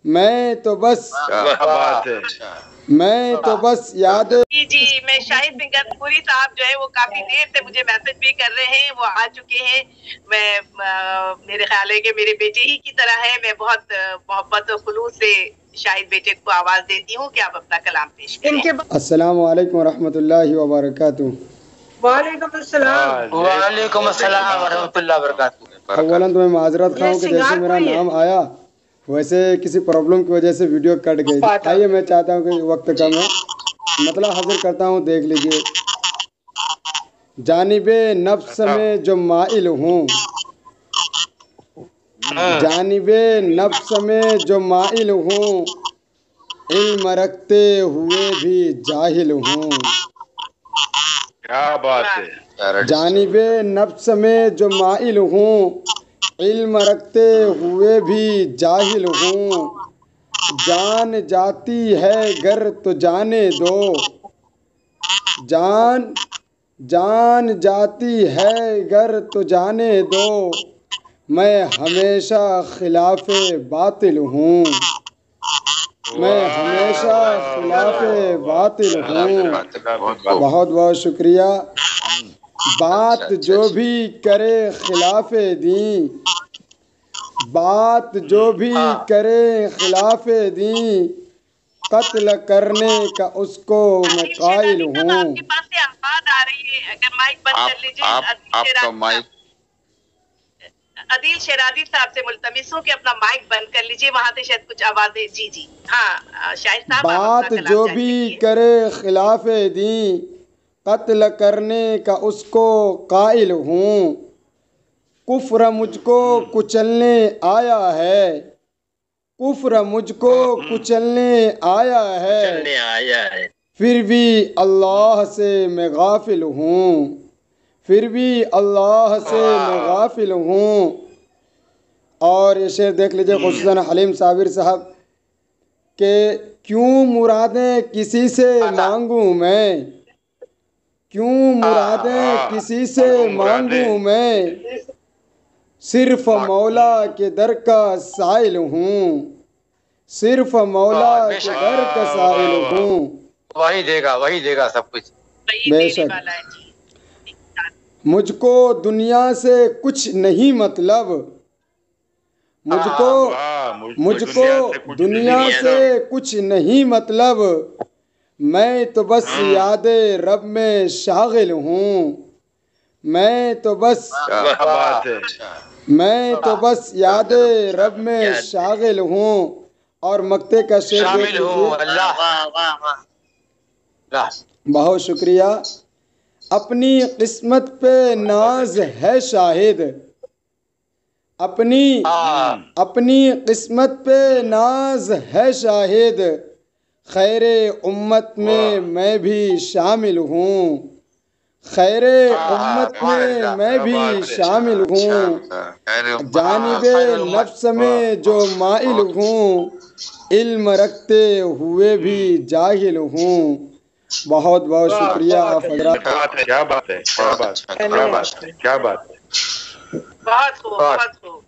मैं तो बस बात है। मैं तो बस याद जी मैं शाहिद बिन गफूरी साहब जो है वो काफी देर से मुझे मैसेज भी कर रहे हैं, वो आ चुके हैं। मैं मेरे ख्याल है कि मेरे बेटे ही की तरह है। मैं बहुत मोहब्बत और खुलूस से शाहिद बेटे को आवाज देती हूँ कि आप अपना कलाम पेश करें। अस्सलाम वालेकुम रहमतुल्लाहि व बरकातुहू। वालेकुम अस्सलाम वरहमतुल्लाहि वबरकातुहू। अव्वलन तो मैं माजरत खाऊं कि जैसे मेरा नाम आया वैसे किसी प्रॉब्लम की वजह से वीडियो कट गई। आइए मैं चाहता हूँ कि वक्त कम है, मतलब हाजिर करता हूँ, देख लीजिए। जानिबे नफ्स में जो माइल हूँ, जानिबे नफ्स में जो माइल हूँ, इल्म रखते हुए भी जाहिल हूँ। क्या बात है। जानिबे नफ्स में जो माइल हूँ, इल्म रखते हुए भी जाहिल हूँ। जान जाती है गर तो जाने दो, जान जाती है गर तो जाने दो। मैं हमेशा खिलाफे बातिल हूँ, मैं हमेशा खिलाफे बातिल हूँ। बहुत बहुत शुक्रिया। बात जो भी करे खिलाफे दी, बात जो भी करे खिलाफे दी, कत्ल करने का उसको मैं कायल हूँ। आपके पास से आवाज आ रही है, अगर माइक बंद कर लीजिए। आपका माइक अदील शेरादी साहब से मुल्तमिस हूँ कि अपना माइक बंद कर लीजिए, वहाँ से शायद कुछ आवाजें। जी जी हाँ शाहिद साहब, बात जो भी करे खिलाफे दी, कत्ल करने का उसको कायल हूँ। कुफ्र मुझको कुचलने आया है, कुफ्र मुझको कुचलने आया है, फिर भी अल्लाह से मैं गाफिल हूँ, फिर भी अल्लाह से मैं गाफिल हूँ। और ये शेर देख लीजिए खुसूसन हलीम साबिर साहब के, क्यों मुरादें किसी से मांगूं मैं, क्यों मुरादें किसी से मांगूं मैं, सिर्फ मौला के दर का साइल हूँ, सिर्फ मौला के दर का साइल हूँ। वही देगा सब कुछ। बेशक मुझको दुनिया से कुछ नहीं मतलब, मुझको दुनिया से कुछ नहीं मतलब। मैं तो बस यादे रब में शागिल हूँ, मैं तो बस मैं तो बस यादे रब में शागिल हूँ। और मक्ते का शेर देख लीजिए। बहुत शुक्रिया। अपनी किस्मत पे नाज है शाहिद, अपनी किस्मत पे नाज है शाहिद। खैरे उम्मत में मैं भी शामिल हूँ, खैरे उम्मत में मैं भी शामिल हूँ। जानिबे नफ्स में जो माइल हूँ, इल्म रखते हुए भी जाहिल हूँ। बहुत बहुत शुक्रिया आप हज़रात। क्या बात है, क्या बात है, क्या बात है, क्या बात है। बहुत खूब।